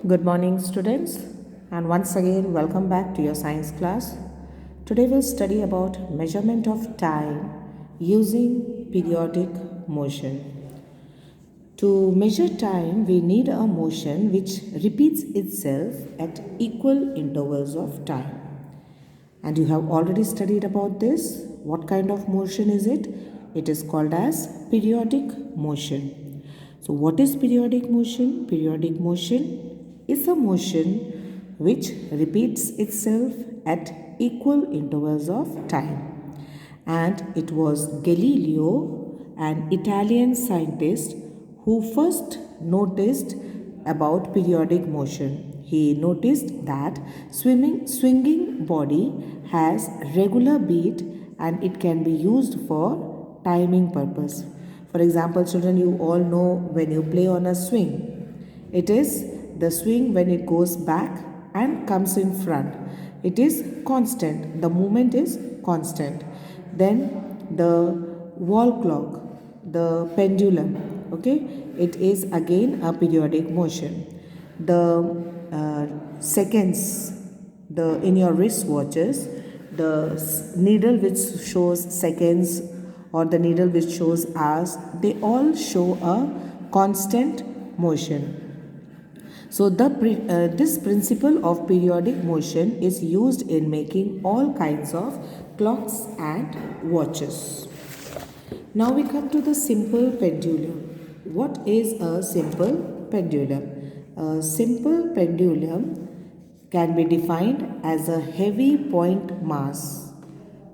Good morning, students, and once again, welcome back to your science class. Today, we'll study about measurement of time using periodic motion. To measure time, we need a motion which repeats itself at equal intervals of time. And you have already studied about this. What kind of motion is it? It is called as periodic motion. So, what is periodic motion? Periodic motion is a motion which repeats itself at equal intervals of time. And it was Galileo, an Italian scientist, who first noticed about periodic motion. He noticed that swinging body has regular beat and it can be used for timing purpose. For example, children, you all know when you play on a swing, it is the swing when it goes back and comes in front. It is constant. The movement is constant. Then the wall clock, the pendulum, okay, it is again a periodic motion. The seconds, the in your wristwatches, the needle which shows seconds or the needle which shows hours, they all show a constant motion. So this principle of periodic motion is used in making all kinds of clocks and watches. Now we come to the simple pendulum. What is a simple pendulum? A simple pendulum can be defined as a heavy point mass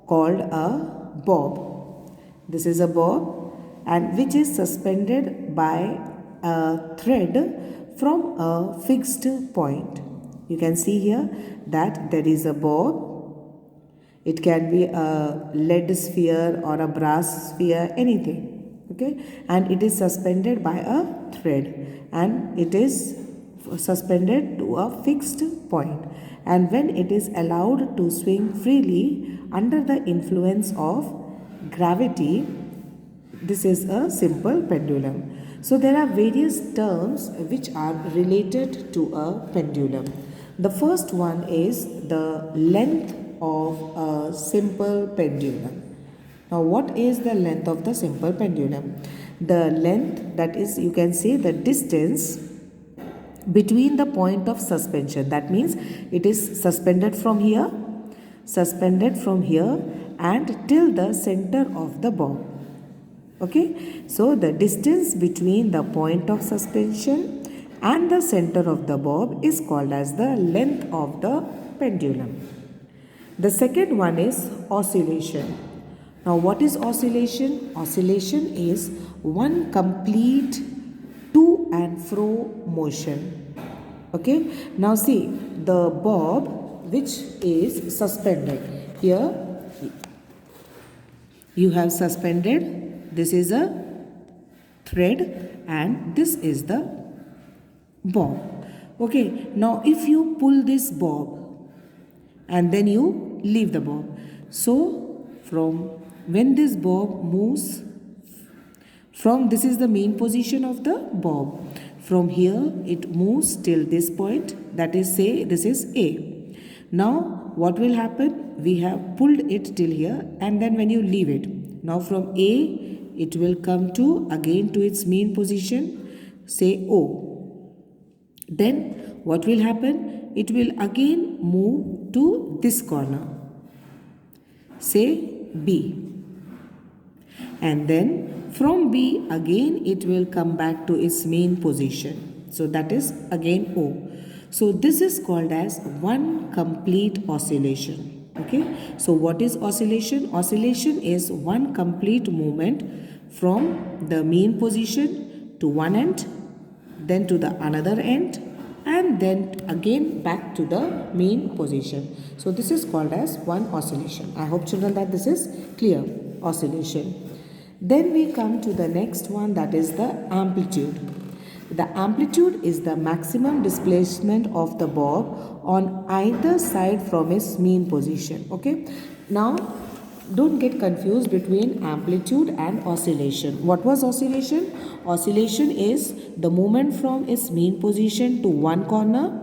called a bob. This is a bob and which is suspended by a thread from a fixed point. You can see here that there is a bob. It can be a lead sphere or a brass sphere, anything. Okay, and it is suspended by a thread and it is suspended to a fixed point. And when it is allowed to swing freely under the influence of gravity, this is a simple pendulum. So there are various terms which are related to a pendulum. The first one is the length of a simple pendulum. Now what is the length of the simple pendulum? The length, that is, you can say the distance between the point of suspension. That means it is suspended from here and till the center of the bob. Okay, so the distance between the point of suspension and the center of the bob is called as the length of the pendulum. The second one is oscillation. Now what is oscillation? Oscillation is one complete to and fro motion. Okay, now see the bob which is suspended. Here you have suspended. This is a thread and this is the bob. Okay, now if you pull this bob and then you leave the bob. So from when this bob moves from, this is the main position of the bob. From here it moves till this point, that is, say this is A. Now what will happen? We have pulled it till here and then when you leave it, now from A it will come to again to its main position, say O. Then what will happen? It will again move to this corner, say B. And then from B again it will come back to its main position. So that is again O. So this is called as one complete oscillation. Okay, so what is oscillation? Oscillation is one complete movement from the main position to one end, then to the another end, and then again back to the main position. So this is called as one oscillation. I hope, children, that this is clear. Oscillation. Then we come to the next one, that is the amplitude. The amplitude is the maximum displacement of the bob on either side from its mean position. Okay, now don't get confused between amplitude and oscillation. What was oscillation? Oscillation is the movement from its mean position to one corner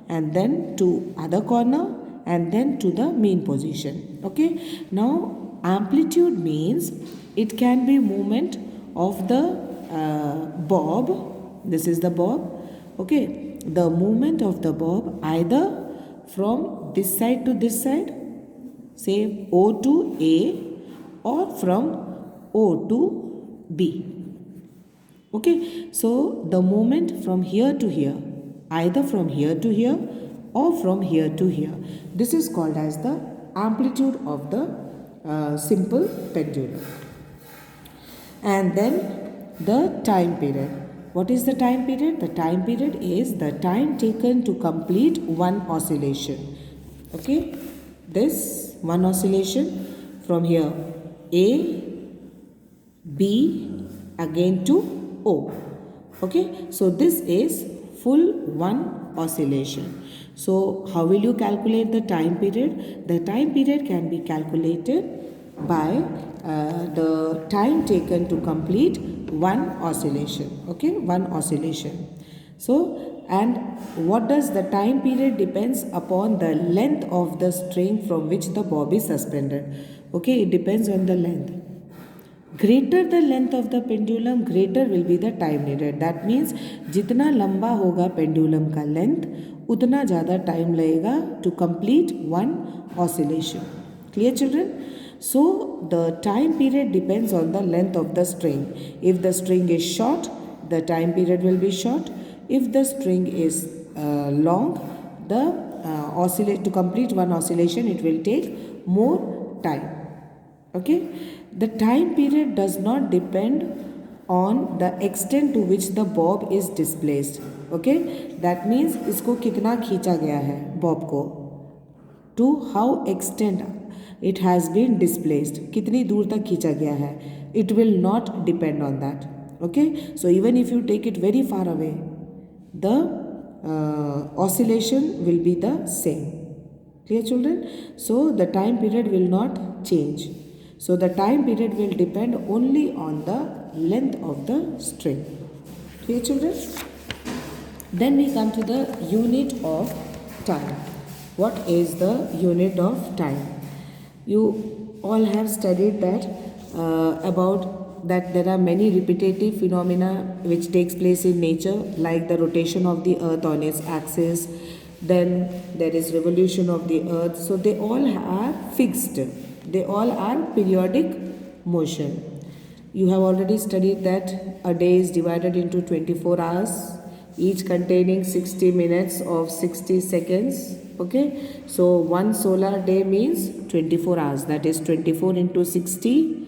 and then to other corner and then to the mean position. Okay. Now amplitude means it can be movement of the bob. This is the bob. Okay. The movement of the bob either from this side to this side, say O to A, or from O to B. Okay, so the movement from here to here, either from here to here or from here to here. This is called as the amplitude of the simple pendulum. And then the time period. What is the time period? The time period is the time taken to complete one oscillation. Okay, this one oscillation from here A, B, again to O. Okay, so this is full one oscillation. So how will you calculate the time period? The time period can be calculated by the time taken to complete one oscillation. Okay, one oscillation. So, and what does the time period depends upon the length of the string from which the bob is suspended. Okay, it depends on the length. Greater the length of the pendulum, greater will be the time needed. That means जितना लंबा होगा pendulum का length, उतना ज़्यादा time लगेगा to complete one oscillation. Clear, children? So the time period depends on the length of the string. If the string is short, the time period will be short. If the string is long, the to complete one oscillation, it will take more time. Okay, the time period does not depend on the extent to which the bob is displaced. Okay, that means इसको कितना खींचा गया है bob को, to how extent it has been displaced, कितनी दूर तक खींचा गया है. It will not depend on that. Okay, so even if you take it very far away, the oscillation will be the same. Clear, children? So the time period will not change. So the time period will depend only on the length of the string. Clear, children? Then we come to the unit of time. What is the unit of time? You all have studied that about that there are many repetitive phenomena which takes place in nature, like the rotation of the earth on its axis, then there is revolution of the earth. So they all are fixed. They all are periodic motion. You have already studied that a day is divided into 24 hours, each containing 60 minutes of 60 seconds. Okay, so one solar day means 24 hours, that is 24 into 60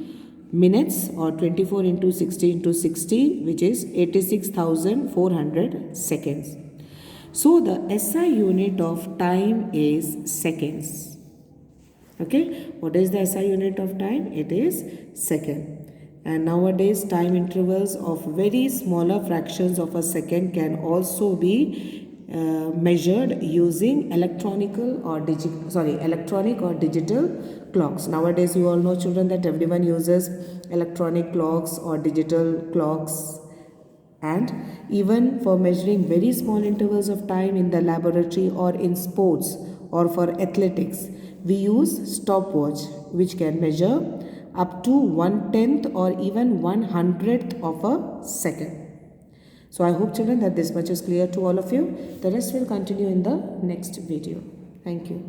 minutes, or 24 into 60 into 60, which is 86,400 seconds. So the SI unit of time is seconds. Okay, what is the SI unit of time? It is second. And nowadays time intervals of very smaller fractions of a second can also be measured using electronic or digital clocks. Nowadays you all know, children, that everyone uses electronic clocks or digital clocks. And even for measuring very small intervals of time in the laboratory or in sports or for athletics, we use stopwatch, which can measure up to 1/10 or even 1/100th of a second. So I hope, children, that this much is clear to all of you. The rest will continue in the next video. Thank you.